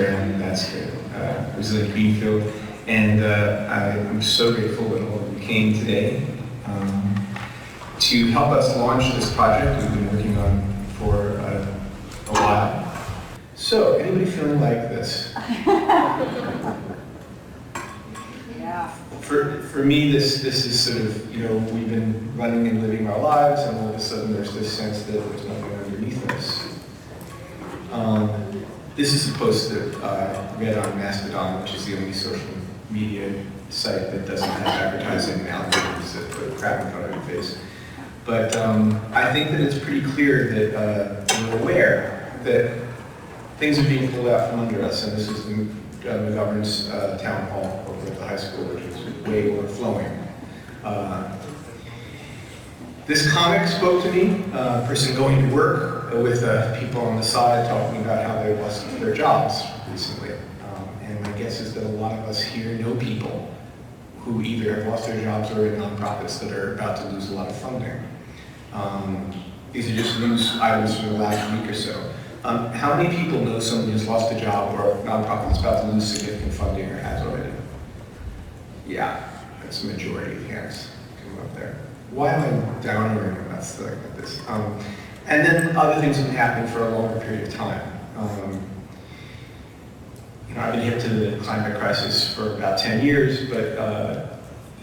brand, that's Resilient Greenfield. And I'm so grateful that all of you came today to help us launch this project we've been working on for a while. So, anybody feeling like this? Yeah. For me, this is sort of, we've been running and living our lives, and all of a sudden there's this sense that there's nothing underneath us. This is a post that I read on Mastodon, which is the only social media site that doesn't have advertising algorithms that put crap in front of your face. But I think that it's pretty clear that we're aware that things are being pulled out from under us, and this is the McGovern's town hall over at the high school, which is way overflowing. This comic spoke to me, a person going to work with people on the side talking about how they lost their jobs recently. And my guess is that a lot of us here know people who either have lost their jobs or in nonprofits that are about to lose a lot of funding. These are just news items from the last week or so. How many people know someone who's lost a job or a nonprofit that's about to lose significant funding or has already? Yeah, that's the majority of hands come up there. Why am I downing about stuff like this? And then other things have been happening for a longer period of time. I've been hip to the climate crisis for about 10 years, but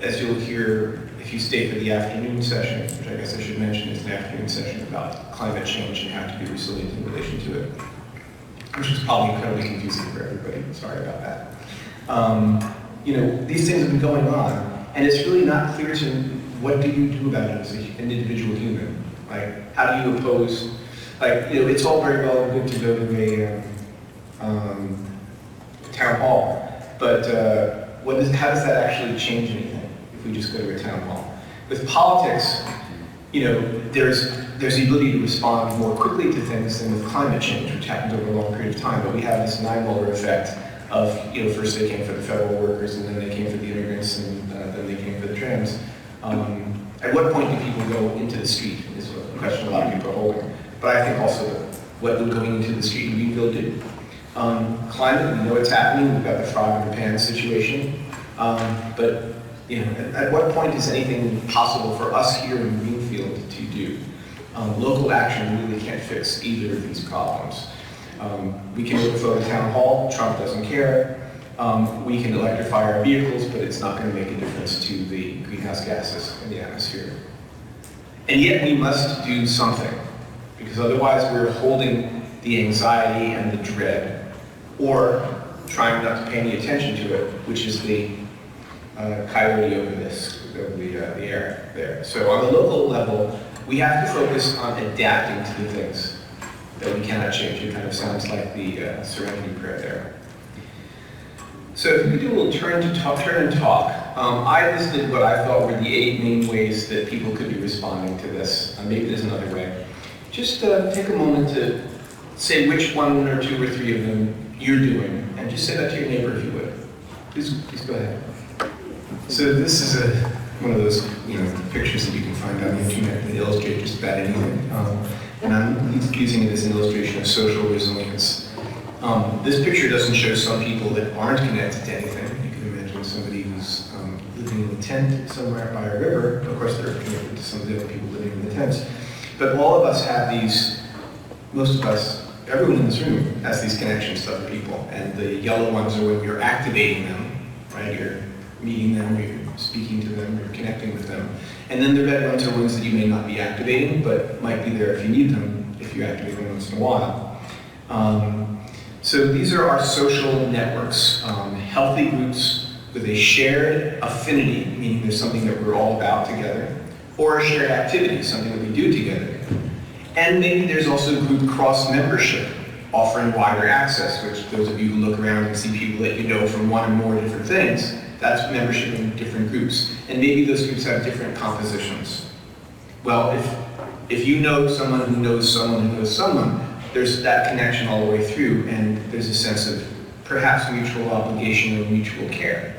as you'll hear, if you stay for the afternoon session, which I guess I should mention is an afternoon session about climate change and how to be resilient in relation to it, which is probably incredibly confusing for everybody. Sorry about that. These things have been going on, and it's really not clear to me, what do you do about it as an individual human? Like, how do you oppose, it's all very well and good to go to a town hall, but how does that actually change anything if we just go to a town hall? With politics, there's the ability to respond more quickly to things than with climate change, which happens over a long period of time, but we have this nine-roller effect of, first they came for the federal workers, and then they came for the immigrants, and then they came for the trans. At what point do people go into the street is a question a lot of people are holding. But I think also what would going into the street in Greenfield do? Climate, we know it's happening. We've got the frog in the pan situation. But at what point is anything possible for us here in Greenfield to do? Local action really can't fix either of these problems. We can overthrow the town hall. Trump doesn't care. We can electrify our vehicles, but it's not going to make a difference to the greenhouse gases in the atmosphere. And yet we must do something, because otherwise we're holding the anxiety and the dread, or trying not to pay any attention to it, which is the coyote over the air there. So on the local level, we have to focus on adapting to the things that we cannot change. It kind of sounds like the Serenity Prayer there. So if we could do a little turn and talk. I listed what I thought were the 8 main ways that people could be responding to this. Maybe there's another way. Just take a moment to say which 1 or 2 or 3 of them you're doing, and just say that to your neighbor if you would. Please go ahead. So this is one of those pictures that you can find on the internet that illustrate just about anything. And I'm using it as an illustration of social resilience. This picture doesn't show some people that aren't connected to anything. You can imagine somebody who's living in a tent somewhere by a river. Of course, they're connected to some of the other people living in the tents. But all of us have these, most of us, everyone in this room has these connections to other people. And the yellow ones are when you're activating them, right? You're meeting them, you're speaking to them, you're connecting with them. And then the red ones are ones that you may not be activating, but might be there if you need them, if you activate them once in a while. So these are our social networks, healthy groups with a shared affinity, meaning there's something that we're all about together, or a shared activity, something that we do together. And maybe there's also group cross-membership, offering wider access, which those of you who look around and see people that you know from one or more different things, that's membership in different groups. And maybe those groups have different compositions. Well, if you know someone who knows someone who knows someone, there's that connection all the way through, and there's a sense of perhaps mutual obligation or mutual care.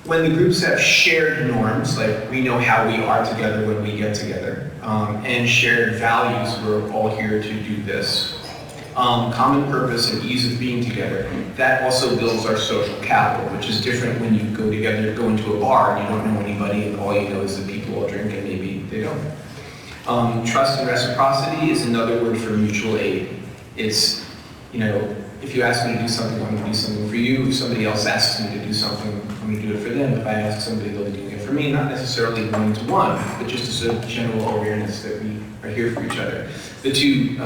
When the groups have shared norms, like we know how we are together when we get together, and shared values, we're all here to do this, common purpose and ease of being together, that also builds our social capital, which is different when you go together, go into a bar and you don't know anybody and all you know is that people all drink and maybe they don't. Trust and reciprocity is another word for mutual aid. It's, you know, if you ask me to do something, I'm going to do something for you. If somebody else asks me to do something, I'm going to do it for them. If I ask somebody, they'll be doing it for me, not necessarily one-to-one, but just as a general awareness that we are here for each other. The two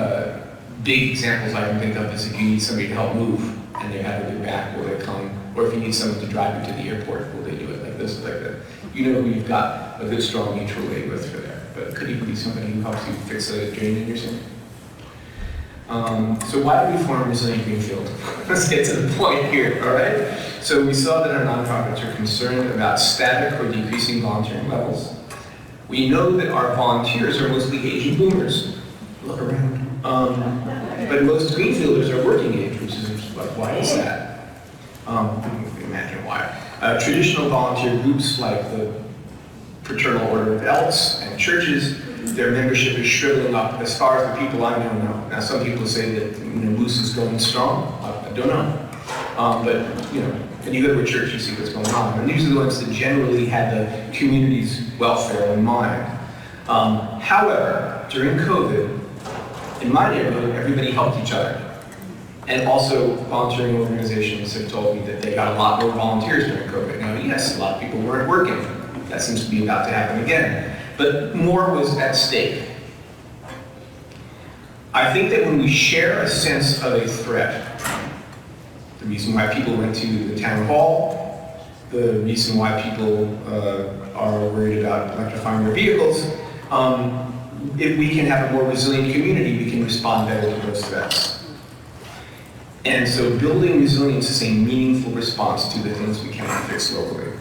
big examples I can think of is if you need somebody to help move and they have your back, will they come? Or if you need someone to drive you to the airport, will they do it like this, like that? You know who you've got a good, strong mutual aid with for that. But it could even be somebody who helps you fix a drain in your sink. So why do we form Resilient Greenfield? Let's get to the point here, all right? So we saw that our nonprofits are concerned about static or decreasing volunteering levels. We know that our volunteers are mostly aging boomers. Look around. But most Greenfielders are working age, which is like, why is that? Imagine why. Traditional volunteer groups like the Fraternal Order of Elks and churches, their membership is shriveling up as far as the people I know. Now some people say that Moose is going strong. I don't know. But you know, when you go to a church, you see what's going on. And these are the ones that generally had the community's welfare in mind. However, during COVID, in my neighborhood, everybody helped each other. And also, volunteering organizations have told me that they got a lot more volunteers during COVID. Now, yes, a lot of people weren't working. That seems to be about to happen again. But more was at stake. I think that when we share a sense of a threat, the reason why people went to the town hall, the reason why people are worried about electrifying their vehicles, if we can have a more resilient community, we can respond better to those threats. And so building resilience is a meaningful response to the things we cannot fix locally.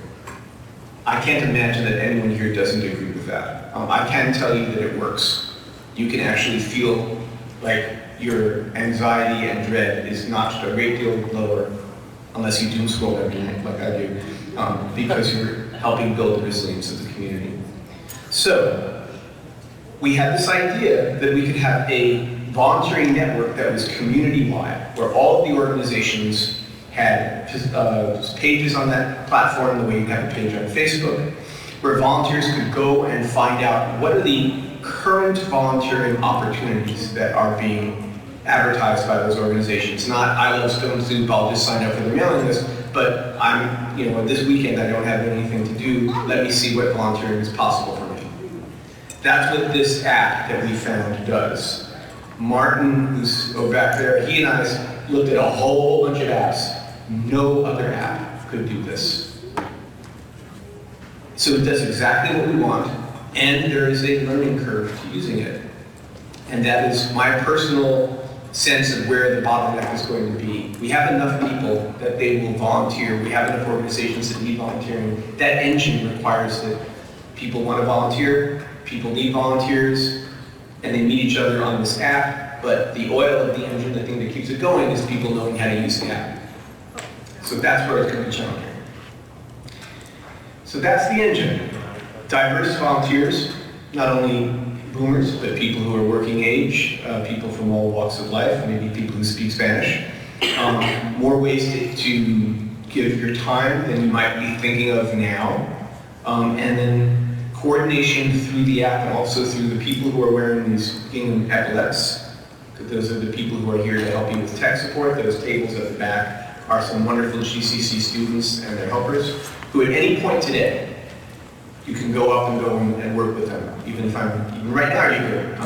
I can't imagine that anyone here doesn't agree with that. I can tell you that it works. You can actually feel like your anxiety and dread is notched a great deal lower, unless you doom scroll every night like I do, because you're helping build the resilience of the community. So, we had this idea that we could have a volunteering network that was community-wide, where all of the organizations had pages on that platform, the way you have a page on Facebook, where volunteers could go and find out what are the current volunteering opportunities that are being advertised by those organizations. Not, I love Stone Soup, I'll just sign up for the mailing list, but this weekend I don't have anything to do, let me see what volunteering is possible for me. That's what this app that we found does. Martin, who's back there, he and I looked at a whole bunch of apps. No other app could do this. So it does exactly what we want, and there is a learning curve to using it. And that is my personal sense of where the bottleneck is going to be. We have enough people that they will volunteer. We have enough organizations that need volunteering. That engine requires that people want to volunteer, people need volunteers, and they meet each other on this app, but the oil of the engine, the thing that keeps it going, is people knowing how to use the app. So that's where it's going to be challenging. So that's the engine. Diverse volunteers, not only boomers, but people who are working age, people from all walks of life, maybe people who speak Spanish. More ways to give your time than you might be thinking of now. And then coordination through the app and also through the people who are wearing these gingham epaulets. Those are the people who are here to help you with tech support. Those tables at the back are some wonderful GCC students and their helpers who at any point today, you can go up and go and work with them. Even right now you could.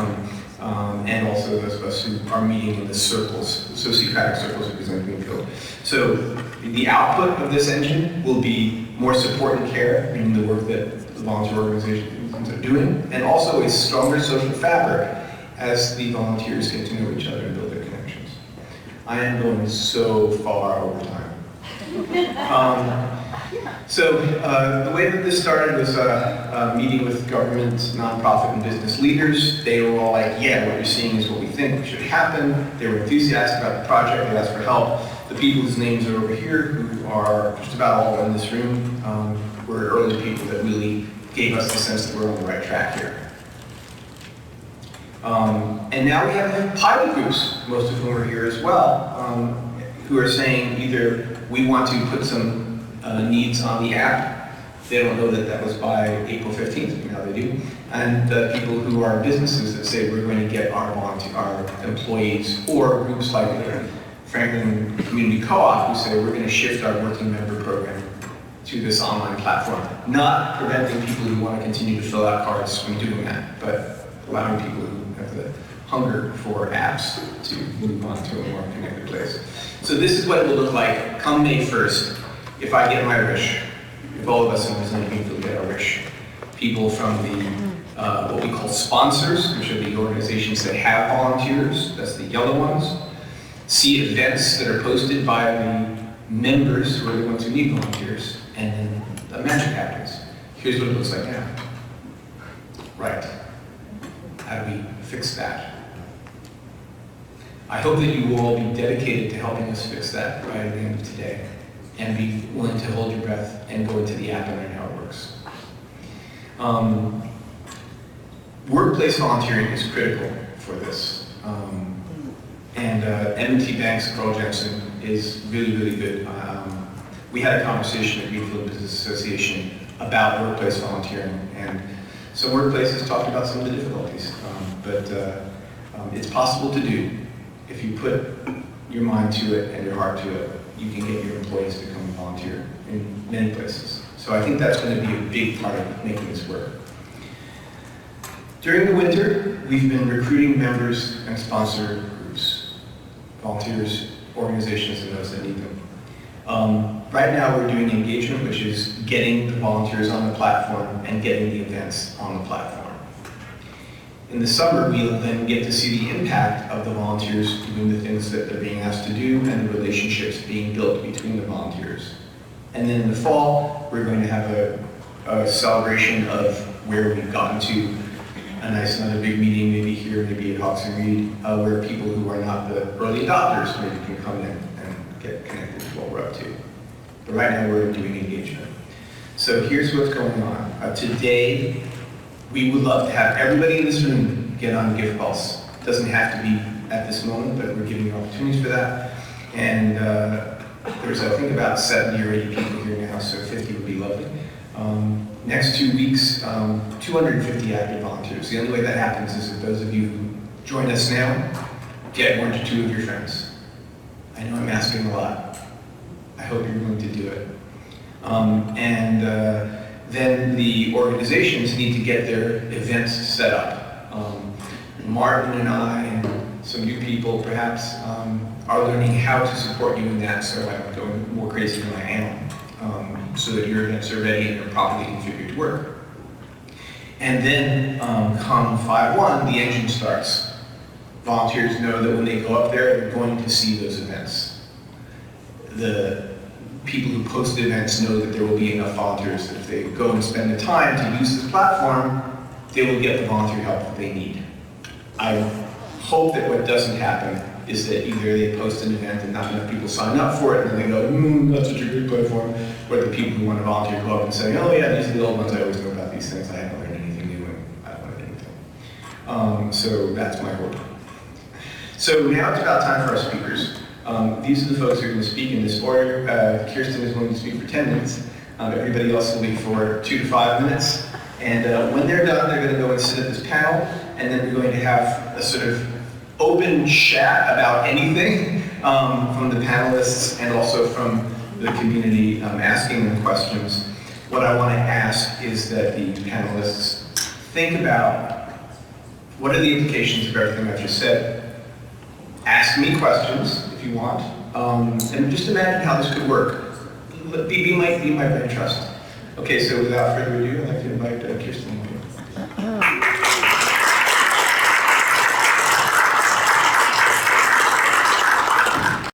And also those of us who are meeting in the circles, sociocratic circles of Resilient Greenfield. So the output of this engine will be more support and care, meaning the work that the volunteer organizations are doing, and also a stronger social fabric as the volunteers get to know each other and build their connections. I am going so far over time. The way that this started was a meeting with government, nonprofit, and business leaders. They were all like, yeah, what you're seeing is what we think should happen. They were enthusiastic about the project. They asked for help. The people whose names are over here, who are just about all in this room, were early people that really gave us the sense that we're on the right track here. And now we have pilot groups, most of whom are here as well, who are saying either we want to put some needs on the app. They don't know that that was by April 15th, but now they do. And people who are businesses that say we're going to get our employees, or groups like Franklin Community Co-op who say we're going to shift our working member program to this online platform. Not preventing people who want to continue to fill out cards from doing that, but allowing people who have the hunger for apps to move on to a more connected place. So this is what it will look like come May 1st, if I get my wish, if all of us in Resident Greenfield get our wish. People from the, what we call sponsors, which are the organizations that have volunteers, that's the yellow ones, see events that are posted by the members who are the ones who need volunteers, and then the magic happens. Here's what it looks like now. Right. How do we fix that? I hope that you will all be dedicated to helping us fix that by the end of today, and be willing to hold your breath and go into the app and learn how it works. Workplace volunteering is critical for this. And M&T Bank's Carl Jensen is really, really good. We had a conversation at Greenfield Business Association about workplace volunteering, and some workplaces talked about some of the difficulties, but it's possible to do. If you put your mind to it and your heart to it, you can get your employees to come and volunteer in many places. So I think that's going to be a big part of making this work. During the winter, we've been recruiting members and sponsor groups, volunteers, organizations, and those that need them. Right now we're doing engagement, which is getting the volunteers on the platform and getting the events on the platform. In the summer, we'll then get to see the impact of the volunteers doing the things that they're being asked to do and the relationships being built between the volunteers. And then in the fall, we're going to have a celebration of where we've gotten to, another big meeting, maybe here, maybe at Hawks and Reed, where people who are not the early adopters maybe can come in and get connected to what we're up to. But right now we're doing engagement. So here's what's going on. Today, we would love to have everybody in this room get on GivePulse. It doesn't have to be at this moment, but we're giving you opportunities for that. And there's, I think, about 70 or 80 people here now, so 50 would be lovely. Next 2 weeks, 250 active volunteers. The only way that happens is if those of you who join us now get 1 to 2 of your friends. I know I'm asking a lot. I hope you're willing to do it. Then the organizations need to get their events set up. Martin and I and some new people perhaps are learning how to support you in that, so I'm going more crazy than I am, so that your events are ready and are properly configured to work. And then come 5/1, the engine starts. Volunteers know that when they go up there, they're going to see those events. The people who post events know that there will be enough volunteers that if they go and spend the time to use this platform, they will get the volunteer help that they need. I hope that what doesn't happen is that either they post an event and not enough people sign up for it, and then they go, not such a good platform, or the people who want to volunteer go up and say, oh yeah, these are the old ones, I always know about these things, I haven't learned anything new, and I don't learn anything. So that's my hope. So now it's about time for our speakers. These are the folks who are going to speak in this order. Kirsten is going to speak for 10 minutes. Everybody else will be for 2 to 5 minutes. And when they're done, they're going to go and sit at this panel, and then we're going to have a sort of open chat about anything from the panelists and also from the community asking them questions. What I want to ask is that the panelists think about what are the implications of everything I've just said. Ask me questions if you want, and just imagine how this could work. Be my brain trust. Okay, so without further ado, I'd like to invite